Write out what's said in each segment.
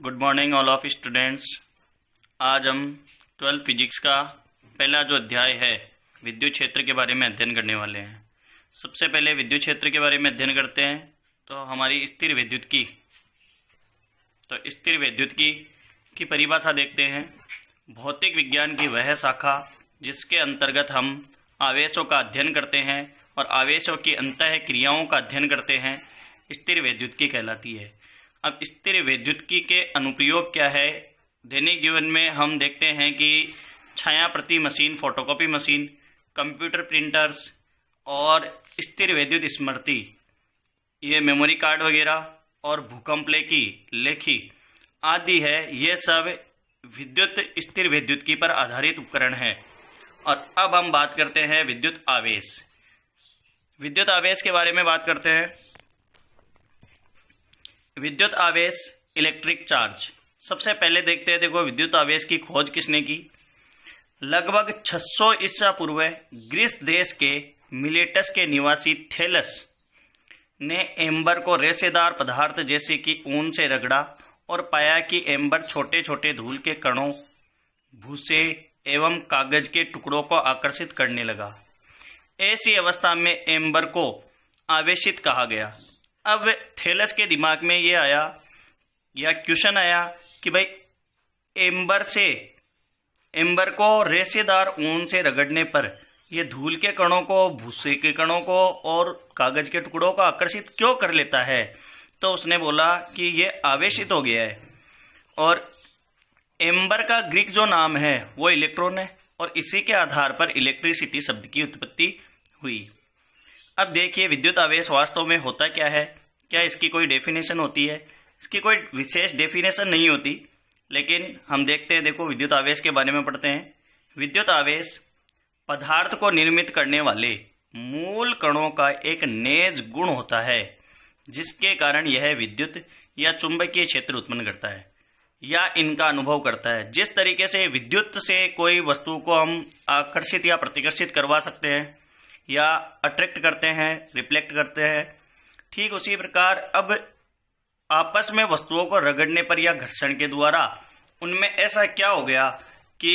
Good morning all of students. आज हम 12 physics का पहला जो अध्याय है विद्युत क्षेत्र के बारे में अध्ययन करने वाले हैं। सबसे पहले विद्युत क्षेत्र के बारे में अध्ययन करते हैं तो हमारी स्थिर विद्युत्की की परिभाषा देखते हैं। भौतिक विज्ञान की वह शाखा जिसके अंतर्गत हम आवेशों का अध्ययन करते हैं और आवेशों की अंतः क्रियाओं का अध्ययन करते हैं, स्थिर विद्युत्की कहलाती है। अब स्थिर विद्युत्की के अनुप्रयोग क्या है? दैनिक जीवन में हम देखते हैं कि छाया प्रति machine, photocopy machine, computer printers और स्थिर विद्युत स्मृति, ये मेमोरी कार्ड वगैरह और भूकंप लेखी आदि है। ये सब स्थिर विद्युत्की पर आधारित उपकरण है। और अब हम बात करते हैं विद्युत आवेश। विद्युत आवेश के बारे में बात करते हैं। विद्युत आवेश, इलेक्ट्रिक चार्ज। सबसे पहले देखते हैं, देखो विद्युत आवेश की खोज किसने की? लगभग 600 ईसा पूर्व ग्रीस देश के मिलेटस के निवासी थेलस ने एम्बर को रेशेदार पदार्थ जैसे कि ऊन से रगड़ा और पाया कि एम्बर छोटे छोटे धूल के कणों, भूसे एवं कागज के टुकड़ों को आकर्षित करने लगा। ऐसी अवस्था में एम्बर को आवेशित कहा गया। अब थेलस के दिमाग में ये आया या क्वेश्चन आया कि भाई एम्बर को रेशेदार ऊन से रगड़ने पर ये धूल के कणों को, भूसे के कणों को और कागज के टुकड़ों को आकर्षित क्यों कर लेता है? तो उसने बोला कि ये आवेशित हो गया है। और एम्बर का ग्रीक जो नाम है वो इलेक्ट्रॉन है और इसी के आधार पर इलेक्ट्रिसिटी शब्द की उत्पत्ति हुई। अब देखिए विद्युत आवेश वास्तव में होता क्या है? क्या इसकी कोई डेफिनेशन होती है? इसकी कोई विशेष डेफिनेशन नहीं होती, लेकिन हम देखते हैं, देखो विद्युत आवेश के बारे में पढ़ते हैं। विद्युत आवेश पदार्थ को निर्मित करने वाले मूल कणों का एक नेज गुण होता है, जिसके कारण यह विद्युत या चुंबकीय क्षेत्र उत्पन्न करता है या इनका अनुभव करता है। जिस तरीके से विद्युत से कोई वस्तु को हम आकर्षित या प्रतिकर्षित करवा सकते हैं या अट्रैक्ट करते हैं, रिफ्लेक्ट करते हैं, ठीक उसी प्रकार अब आपस में वस्तुओं को रगड़ने पर या घर्षण के द्वारा उनमें ऐसा क्या हो गया कि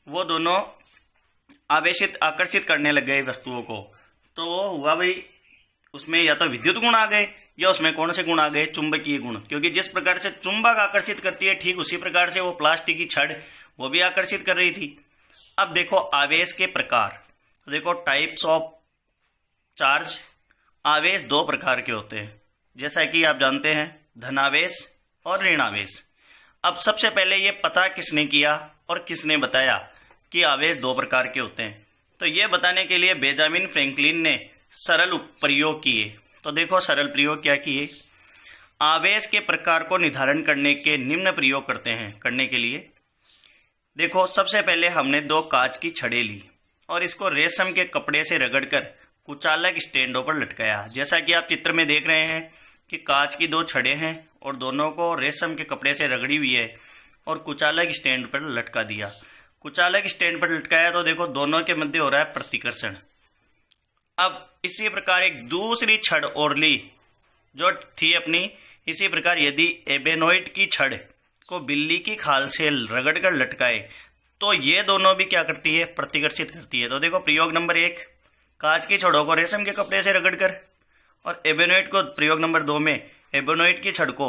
वो दोनों आकर्षित करने लग गए वस्तुओं को। तो वो हुआ भाई, उसमें या तो विद्युत गुण आ गए या उसमें कौन से गुण आ गए? चुंबकीय गुण। क्योंकि जिस प्रकार से चुंबक आकर्षित करती है, ठीक उसी प्रकार से वो प्लास्टिक की छड़ वो भी आकर्षित कर रही थी। अब देखो आवेश के प्रकार, देखो टाइप्स ऑफ चार्ज। आवेश दो प्रकार के होते हैं, जैसा कि आप जानते हैं, धनावेश और ऋणावेश। अब सबसे पहले ये पता किसने किया और किसने बताया कि आवेश दो प्रकार के होते हैं? तो ये बताने के लिए बेंजामिन फ्रैंकलिन ने सरल प्रयोग किए। तो देखो सरल प्रयोग क्या किए? आवेश के प्रकार को निर्धारण करने के निम्न प्रयोग करने के लिए देखो, सबसे पहले हमने दो कांच की छड़ें ली और इसको रेशम के कपड़े से रगड़कर कुचालक स्टैंडों पर लटकाया। जैसा कि आप चित्र में देख रहे हैं कि कांच की दो छड़ें हैं और दोनों को रेशम के कपड़े से रगड़ी हुई है और कुचालक स्टैंड पर लटका दिया। कुचालक स्टैंड पर लटकाया तो देखो दोनों के मध्य हो रहा है प्रतिकर्षण। अब इसी प्रकार एक दूसरी छड़ और ली जो थी अपनी। इसी प्रकार यदि एबेनोइड की छड़ को बिल्ली की खाल से रगड़कर लटकाए तो ये दोनों भी क्या करती है? प्रतिकर्षित करती है। तो देखो प्रयोग नंबर 1, कांच की छड़ों को रेशम के कपड़े से रगड़कर, और एबेनोइड को प्रयोग नंबर 2 में एबेनोइड की छड़ को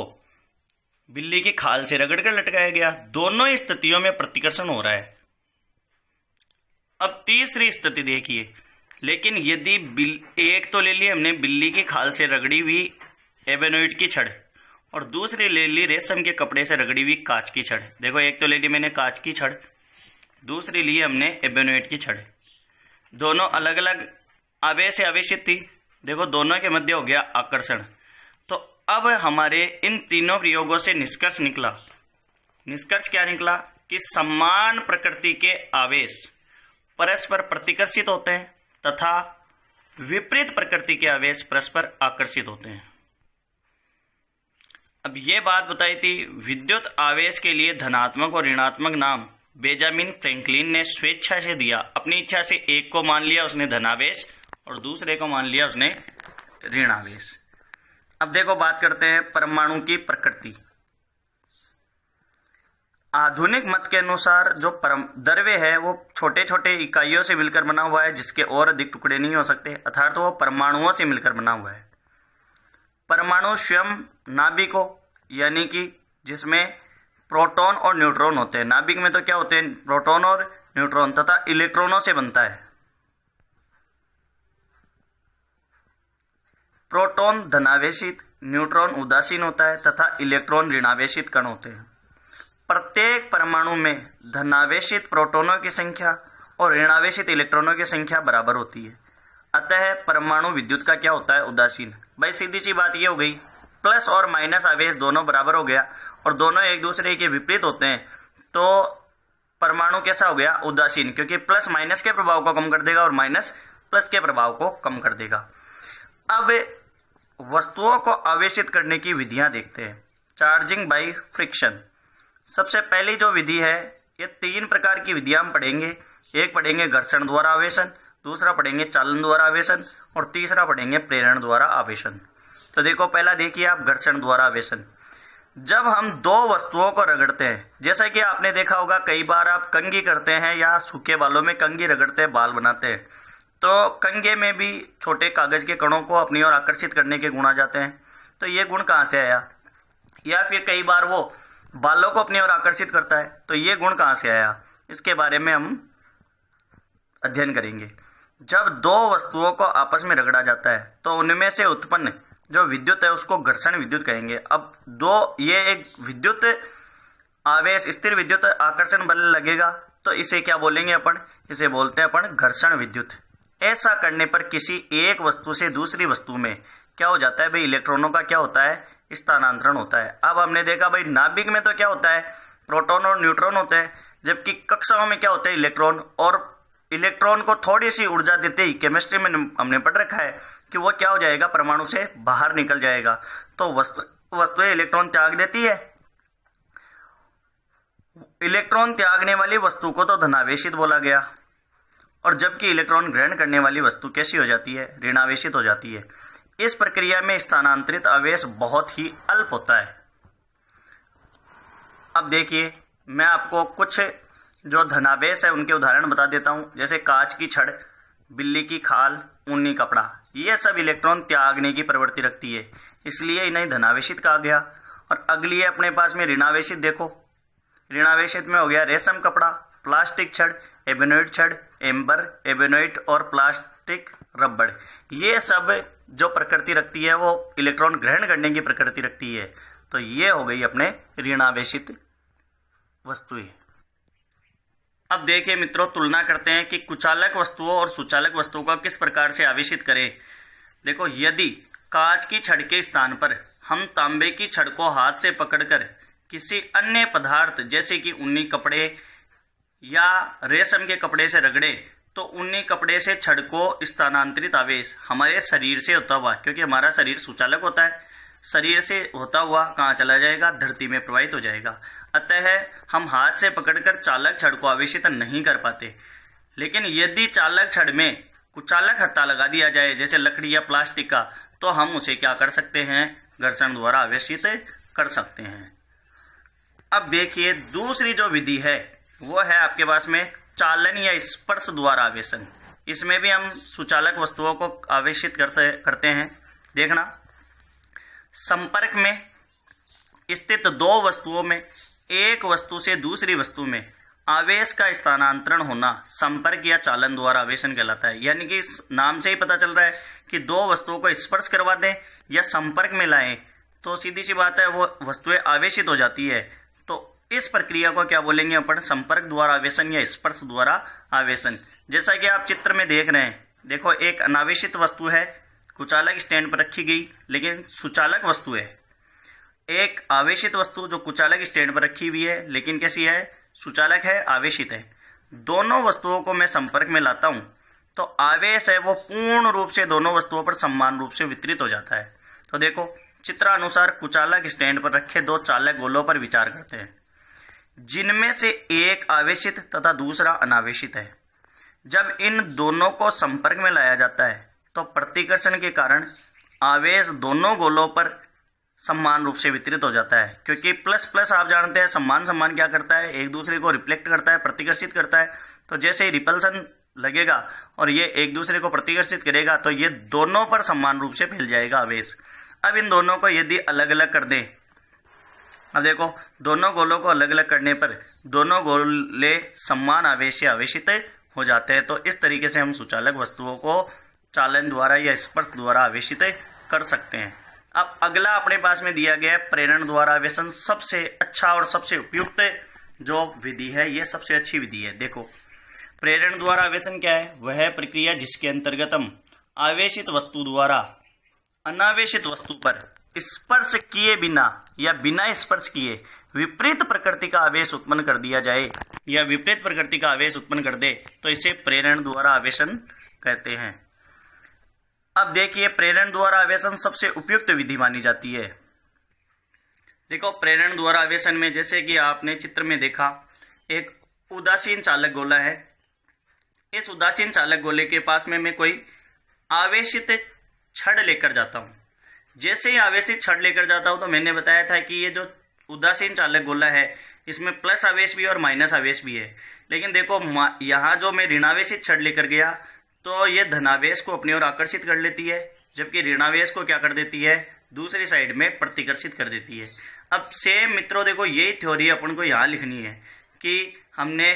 बिल्ली की खाल से रगड़कर लटकाया गया। दोनों स्थितियों में प्रतिकर्षण हो रहा है। अब तीसरी स्थिति देखिए, लेकिन यदि एक तो ले ली हमने बिल्ली की खाल से रगड़ी हुई एबेनोइड की छड़ और दूसरी ले ली रेशम के कपड़े से रगड़ी हुई कांच की छड़। देखो एक तो ले ली मैंने कांच की छड़, दूसरी ली हमने एबेनोइड की छड़। दोनों अलग अलग आवेश से आवेशित थी। देखो दोनों के मध्य हो गया आकर्षण। तो अब हमारे इन तीनों प्रयोगों से निष्कर्ष निकला। निष्कर्ष क्या निकला? कि समान प्रकृति के आवेश परस्पर प्रतिकर्षित होते हैं तथा विपरीत प्रकृति के आवेश परस्पर आकर्षित होते हैं। अब ये बात बताई थी विद्युत आवेश के लिए धनात्मक और ऋणात्मक नाम बेंजामिन फ्रैंकलिन ने स्वेच्छा से दिया। अपनी इच्छा से एक को मान लिया उसने धनावेश और दूसरे को मान लिया उसने ऋणावेश। अब देखो बात करते हैं परमाणु की प्रकृति। आधुनिक मत के अनुसार जो द्रव्य है वो छोटे छोटे इकाइयों से मिलकर बना हुआ है, जिसके और अधिक टुकड़े नहीं हो सकते, अर्थात तो वो परमाणुओं से मिलकर बना हुआ है। परमाणु स्वयं नाभिक हो, यानी कि जिसमें प्रोटॉन और न्यूट्रॉन होते हैं। नाभिक में तो क्या होते हैं, प्रोटॉन और न्यूट्रॉन तथा इलेक्ट्रॉनों से बनता है। प्रोटॉन धनावेशित, न्यूट्रॉन उदासीन होता है तथा इलेक्ट्रॉन ऋणावेशित कण होते हैं। प्रत्येक परमाणु में धनावेशित प्रोटॉनों की संख्या और ऋणावेशित इलेक्ट्रॉनों की संख्या बराबर होती है। अतः परमाणु विद्युत का क्या होता है, उदासीन। भाई सीधी सी बात ये हो गई, प्लस और माइनस आवेश दोनों बराबर हो गया और दोनों एक दूसरे के विपरीत होते हैं, तो परमाणु कैसा हो गया, उदासीन, क्योंकि प्लस माइनस के प्रभाव को कम कर देगा और माइनस प्लस के प्रभाव को कम कर देगा। अब वस्तुओं को आवेशित करने की विधियां देखते हैं। Charging by friction. सबसे पहली जो विधि है, ये 3 प्रकार की विधियां हम पढ़ेंगे। एक पढ़ेंगे घर्षण द्वारा आवेशन, दूसरा पढ़ेंगे चालन द्वारा आवेशन और तीसरा पढ़ेंगे प्रेरण द्वारा आवेशन। तो देखो, पहला देखिए आप, घर्षण द्वारा आवेशन। जब हम 2 वस्तुओं को रगड़ते हैं, जैसा कि आपने देखा होगा कई बार आप कंघी करते हैं या सूखे बालों में कंघी रगड़ते हैं, बाल बनाते हैं, तो कंघे में भी छोटे कागज के कणों को अपनी ओर आकर्षित करने के गुण आ जाते हैं। तो ये गुण कहाँ से आया? या फिर कई बार वो बालों को अपनी ओर आकर्षित करता है, तो ये गुण कहाँ से आया? इसके बारे में हम अध्ययन करेंगे। जब 2 वस्तुओं को आपस में रगड़ा जाता है तो उनमें से उत्पन्न जो विद्युत है उसको घर्षण विद्युत कहेंगे। अब ये एक विद्युत आवेश, स्थिर विद्युत आकर्षण बल लगेगा, तो इसे क्या बोलेंगे अपन? इसे बोलते हैं अपन घर्षण विद्युत। ऐसा करने पर किसी एक वस्तु से दूसरी वस्तु में क्या हो जाता है भाई, इलेक्ट्रॉनों का क्या होता है, स्थानांतरण होता है। अब हमने देखा भाई नाभिक में तो क्या होता है, प्रोटॉन और न्यूट्रॉन होते हैं, जबकि कक्षाओं में क्या होते हैं, इलेक्ट्रॉन। और इलेक्ट्रॉन को थोड़ी सी ऊर्जा देते ही, केमिस्ट्री में हमने पढ़ रखा है कि वो क्या हो जाएगा, परमाणु से बाहर निकल जाएगा। तो वस्तुएं इलेक्ट्रॉन त्याग देती है। इलेक्ट्रॉन त्यागने वाली वस्तु को तो धनावेशित बोला गया, और जबकि इलेक्ट्रॉन ग्रहण करने वाली वस्तु कैसी हो जाती है, ऋणावेशित हो जाती है। इस प्रक्रिया में स्थानांतरित आवेश बहुत ही अल्प होता है। अब देखिए, मैं आपको कुछ जो धनावेश है उनके उदाहरण बता देता हूं। जैसे कांच की छड़, बिल्ली की खाल, ऊनी कपड़ा, ये सब इलेक्ट्रॉन त्यागने की प्रवृत्ति रखती है, इसलिए इन्हें धनावेशित कहा गया। और अगली है अपने पास में ऋणावेशित। देखो, ऋणावेशित में हो गया रेशम कपड़ा, प्लास्टिक छड़, एबेनोइड छड़, एम्बर, एबेनोइट और प्लास्टिक रबड़। ये सब जो प्रकृति रखती है वो इलेक्ट्रॉन ग्रहण करने की प्रकृति रखती है। तो ये हो गई अपने ऋणावेशित वस्तुएं। अब देखिए मित्रों, तुलना करते हैं कि कुचालक वस्तुओं और सुचालक वस्तुओं को किस प्रकार से आवेशित करें। देखो, यदि कांच की छड़ के स्थान पर हम तांबे की छड़ को हाथ से पकड़कर किसी अन्य पदार्थ जैसे कि ऊनी कपड़े या रेशम के कपड़े से रगड़े, तो ऊनी कपड़े से छड़ को स्थानांतरित आवेश हमारे शरीर से होता हुआ, क्योंकि हमारा शरीर सुचालक होता है, शरीर से होता हुआ कहाँ चला जाएगा, धरती में प्रवाहित हो जाएगा। अतः हम हाथ से पकड़कर चालक छड़ को आवेशित नहीं कर पाते। लेकिन यदि चालक छड़ में कुचालक हत्था लगा दिया जाए, जैसे लकड़ी या प्लास्टिक का, तो हम उसे क्या कर सकते हैं, घर्षण द्वारा आवेशित कर सकते हैं। अब देखिए, दूसरी जो विधि है वो है आपके पास में चालन या स्पर्श द्वारा आवेशन। इसमें भी हम सुचालक वस्तुओं को आवेशित करते हैं। देखना, संपर्क में स्थित 2 वस्तुओं में एक वस्तु से दूसरी वस्तु में आवेश का स्थानांतरण होना संपर्क या चालन द्वारा आवेशन कहलाता है। यानी कि इस नाम से ही पता चल रहा है कि 2 वस्तुओं को स्पर्श करवा दें या संपर्क में लाएं तो सीधी सी बात है वो वस्तुएं आवेशित हो जाती है। तो इस प्रक्रिया को क्या बोलेंगे अपन, संपर्क द्वारा आवेशन या स्पर्श द्वारा आवेशन। जैसा कि आप चित्र में देख रहे हैं, देखो एक अनावेशित वस्तु है, कुचालक स्टैंड पर रखी गई, लेकिन सुचालक वस्तु है। एक आवेशित वस्तु जो कुचालक स्टैंड पर रखी हुई है, लेकिन कैसी है, सुचालक है, आवेशित है। दोनों वस्तुओं को मैं संपर्क में लाता हूं तो आवेश है वो पूर्ण रूप से दोनों वस्तुओं पर समान रूप से वितरित हो जाता है। तो देखो, चित्रानुसार कुचालक स्टैंड पर रखे 2 चालक गोलों पर विचार करते हैं, जिनमें से एक आवेशित तथा दूसरा अनावेशित है। जब इन दोनों को संपर्क में लाया जाता है तो प्रतिकर्षण के कारण आवेश दोनों गोलों पर समान रूप से वितरित हो जाता है, क्योंकि प्लस प्लस आप जानते हैं समान समान क्या करता है, एक दूसरे को रिफ्लेक्ट करता है, प्रतिकर्षित करता है। तो जैसे ही रिपल्सन लगेगा और ये एक दूसरे को प्रतिकर्षित करेगा तो ये दोनों पर समान रूप से फैल जाएगा आवेश। अब इन दोनों को यदि अलग अलग कर दें, अब देखो दोनों गोलों को अलग अलग करने पर दोनों गोले समान आवेश से आवेशित हो जाते हैं। तो इस तरीके से हम सुचालक वस्तुओं को चालन द्वारा या स्पर्श द्वारा आवेशित कर सकते हैं। अब अगला अपने पास में दिया गया है प्रेरण द्वारा आवेशन। सबसे अच्छा और सबसे उपयुक्त जो विधि है, ये सबसे अच्छी विधि है। देखो प्रेरण द्वारा आवेशन क्या है, वह प्रक्रिया जिसके अंतर्गत हम आवेशित वस्तु द्वारा अनावेशित वस्तु पर स्पर्श किए बिना या बिना स्पर्श किए विपरीत प्रकृति का आवेश उत्पन्न कर दिया जाए या विपरीत प्रकृति का आवेश उत्पन्न कर दे, तो इसे प्रेरण द्वारा आवेशन कहते हैं। अब देखिए प्रेरण द्वारा आवेशन सबसे उपयुक्त विधि मानी जाती है। देखो प्रेरण द्वारा आवेशन में जैसे कि आपने चित्र में देखा, एक उदासीन चालक गोला है। इस उदासीन चालक गोले के पास में मैं कोई आवेशित छड़ लेकर जाता हूं। जैसे ही आवेशित छड़ लेकर जाता हूं तो मैंने बताया था कि ये जो उदासीन चालक गोला है इसमें प्लस आवेश भी और माइनस आवेश भी है। लेकिन देखो यहाँ जो मैं ऋणावेशित छड़ लेकर गया तो ये धनावेश को अपनी ओर आकर्षित कर लेती है, जबकि ऋणावेश को क्या कर देती है, दूसरी साइड में प्रतिकर्षित कर देती है। अब सेम मित्रों देखो यही थ्योरी अपन को यहाँ लिखनी है कि हमने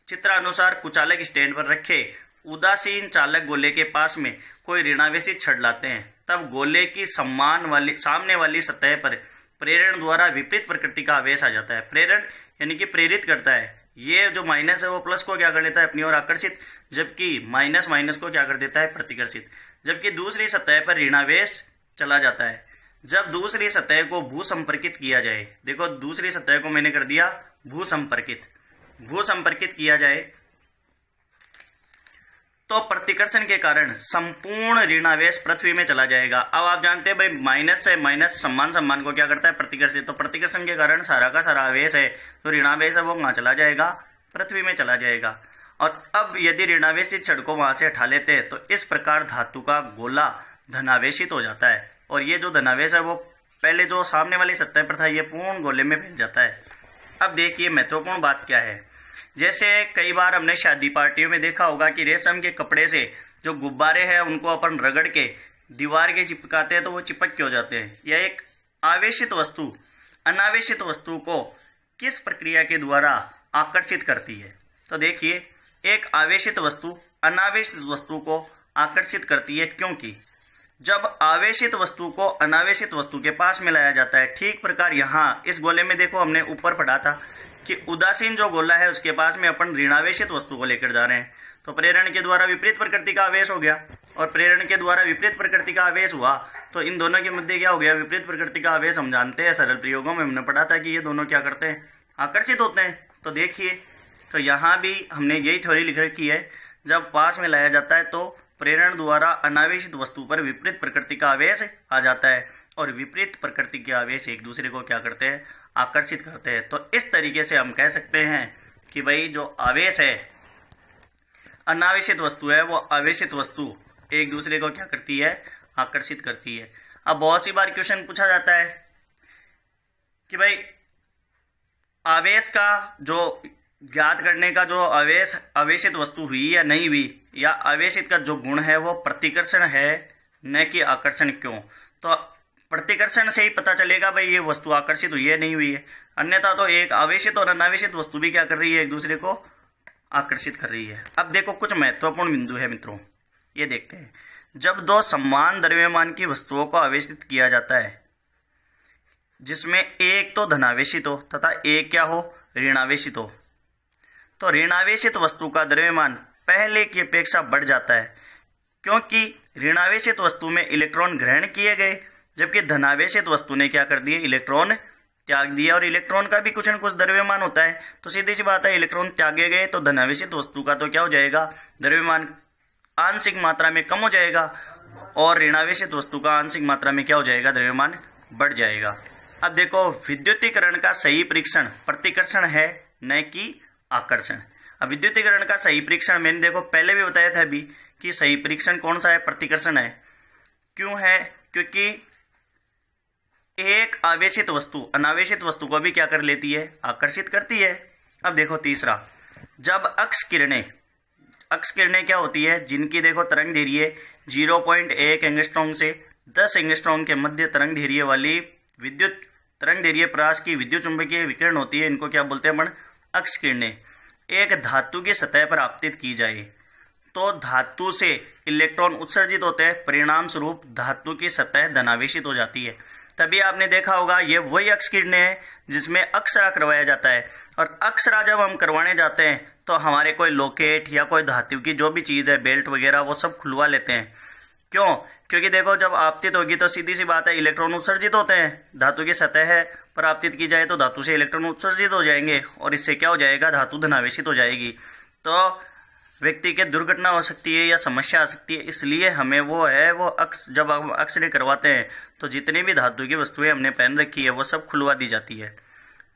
चित्रानुसार कुचालक स्टैंड पर रखे उदासीन चालक गोले के पास में कोई ऋणावेशित छड़ लाते हैं, तब गोले की सामने वाली सतह पर प्रेरण द्वारा विपरीत प्रकृति का आवेश आ जाता है। प्रेरण यानी कि प्रेरित करता है। ये जो माइनस है वो प्लस को क्या कर लेता है, अपनी ओर आकर्षित, जबकि माइनस माइनस को क्या कर देता है, प्रतिकर्षित। जबकि दूसरी सतह पर ऋणावेश चला जाता है। जब दूसरी सतह को भू संपर्कित किया जाए, देखो दूसरी सतह को मैंने कर दिया भू संपर्कित किया जाए तो प्रतिकर्षण के कारण संपूर्ण ऋणावेश पृथ्वी में चला जाएगा। अब आप जानते हैं भाई माइनस से माइनस सम्मान को क्या करता है, प्रतिकर्षित। तो प्रतिकर्षण के कारण सारा का सारा आवेश है जो ऋणावेश है वो वहां चला जाएगा, पृथ्वी में चला जाएगा। और अब यदि ऋणावेशित छड़ को वहां से हटा लेते हैं तो इस प्रकार धातु का गोला धनावेशित हो जाता है और ये जो धनावेश है वो पहले जो सामने वाली सतह पर था ये पूर्ण गोले में फैल जाता है। अब देखिए महत्वपूर्ण बात क्या है, जैसे कई बार हमने शादी पार्टियों में देखा होगा कि रेशम के कपड़े से जो गुब्बारे हैं उनको अपन रगड़ के दीवार के चिपकाते हैं तो वो चिपक के हो जाते हैं। यह एक आवेशित वस्तु अनावेशित वस्तु को किस प्रक्रिया के द्वारा आकर्षित करती है। तो देखिए एक आवेशित वस्तु अनावेशित वस्तु को आकर्षित करती है, क्योंकि जब आवेशित वस्तु को अनावेशित वस्तु के पास में लाया जाता है, ठीक प्रकार यहाँ इस गोले में देखो हमने ऊपर पढ़ा था कि उदासीन जो गोला है उसके पास में अपन ऋणावेशित वस्तु को लेकर जा रहे हैं, तो प्रेरण के द्वारा विपरीत प्रकृति का आवेश हो गया और प्रेरण के द्वारा विपरीत प्रकृति का आवेश हुआ तो इन दोनों के मध्य क्या हो गया, विपरीत प्रकृति का आवेश। हम जानते हैं सरल प्रयोगों में हमने पढ़ा था कि ये दोनों क्या करते हैं, आकर्षित होते हैं। तो देखिए तो यहाँ भी हमने यही थ्योरी लिख रखी है, जब पास में लाया जाता है तो प्रेरण द्वारा अनावेशित वस्तु पर विपरीत प्रकृति का आवेश आ जाता है और विपरीत प्रकृति के आवेश एक दूसरे को क्या करते हैं, आकर्षित करते हैं। तो इस तरीके से हम कह सकते हैं कि भाई जो आवेश है अनावेशित वस्तु है वो आवेशित वस्तु एक दूसरे को क्या करती है, आकर्षित करती है। अब बहुत सी बार क्वेश्चन पूछा जाता है कि भाई आवेश का जो ज्ञात करने का जो आवेशित वस्तु हुई या नहीं हुई, या आवेशित का जो गुण है वो प्रतिकर्षण है न कि आकर्षण, क्यों। तो प्रतिकर्षण से ही पता चलेगा भाई ये वस्तु आकर्षित हुई है नहीं हुई है, अन्यथा तो एक आवेशित और अनावेशित वस्तु भी क्या कर रही है, एक दूसरे को आकर्षित कर रही है। अब देखो कुछ महत्वपूर्ण बिंदु है मित्रों, ये देखते हैं। जब दो समान द्रव्यमान की वस्तुओं को आवेशित किया जाता है जिसमें एक तो धनावेशित हो तथा एक क्या हो, ऋणावेशित हो, तो ऋणावेशित वस्तु का द्रव्यमान पहले की अपेक्षा बढ़ जाता है, क्योंकि ऋणावेशित वस्तु में इलेक्ट्रॉन ग्रहण किए गए जबकि धनावेशित वस्तु ने क्या कर दिए, इलेक्ट्रॉन त्याग दिया। और इलेक्ट्रॉन का भी कुछ न कुछ द्रव्यमान होता है, तो सीधी सी बात है इलेक्ट्रॉन त्यागे गए तो धनावेशित वस्तु का तो क्या हो जाएगा, द्रव्यमान आंशिक मात्रा में कम हो जाएगा और ऋणावेशित वस्तु का आंशिक मात्रा में क्या हो जाएगा, द्रव्यमान बढ़ जाएगा। अब देखो विद्युतीकरण का सही परीक्षण प्रतिकर्षण है न कि आकर्षण। अब विद्युतीकरण का सही परीक्षण मैंने देखो पहले भी बताया था अभी कि सही परीक्षण कौन सा है, प्रतिकर्षण है। क्यों है, क्योंकि एक आवेशित वस्तु अनावेशित वस्तु को भी क्या कर लेती है, आकर्षित करती है। अब देखो तीसरा, जब अक्स किरणें क्या होती है, जिनकी देखो तरंग दैर्घ्य 0.1 एंगस्ट्रॉम से 10 एंगस्ट्रॉम के मध्य तरंग दैर्घ्य वाली विद्युत तरंग दैर्घ्य प्रकाश की विद्युत चुंबकीय विकिरण होती है, इनको क्या बोलते हैं अपन, अक्स किरणें, एक धातु की सतह पर आपतित की जाए तो धातु से इलेक्ट्रॉन उत्सर्जित होते हैं, परिणाम स्वरूप धातु की सतह धनावेशित हो जाती है। तभी आपने देखा होगा ये वही अक्स किरणें हैं जिसमें अक्षरा करवाया जाता है, और अक्षरा जब हम करवाने जाते हैं तो हमारे कोई लॉकेट या कोई धातु की जो भी चीज़ है, बेल्ट वगैरह, वो सब खुलवा लेते हैं। क्यों? क्योंकि देखो जब आपतित होगी तो सीधी सी बात है, इलेक्ट्रॉन उत्सर्जित होते हैं, धातु की सतह है पर आपतित की जाए तो धातु से इलेक्ट्रॉन उत्सर्जित हो जाएंगे और इससे क्या हो जाएगा, धातु धनावेशित हो जाएगी, तो व्यक्ति के दुर्घटना हो सकती है या समस्या आ सकती है। इसलिए हमें वो अक्स, जब हम अक्स-रे करवाते हैं तो जितनी भी धातु की वस्तुएं हमने पहन रखी है वो सब खुलवा दी जाती है।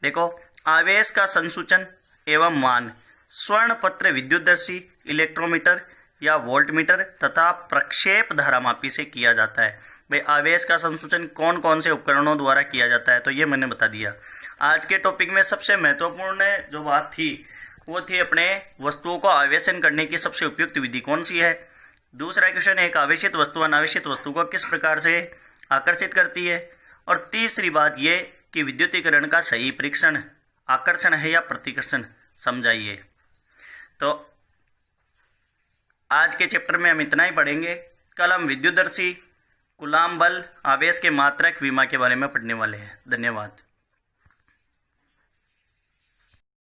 देखो, आवेश का संसूचन एवं मान स्वर्ण पत्र विद्युतदर्शी, इलेक्ट्रोमीटर या वोल्टमीटर तथा प्रक्षेप धारामापी से किया जाता है। भाई आवेश का संसूचन कौन कौन से उपकरणों द्वारा किया जाता है, तो ये मैंने बता दिया। आज के टॉपिक में सबसे महत्वपूर्ण जो बात थी वो थी अपने वस्तुओं को आवेशन करने की सबसे उपयुक्त विधि कौन सी है। दूसरा क्वेश्चन, एक आवेशित वस्तु अनावेशित वस्तु को किस प्रकार से आकर्षित करती है। और तीसरी बात ये कि विद्युतीकरण का सही परीक्षण आकर्षण है या प्रतिकर्षण, समझाइए। तो आज के चैप्टर में हम इतना ही पढ़ेंगे। कल हम विद्युतदर्शी, कूलाम बल, आवेश के मात्रक, विमा के बारे में पढ़ने वाले हैं। धन्यवाद।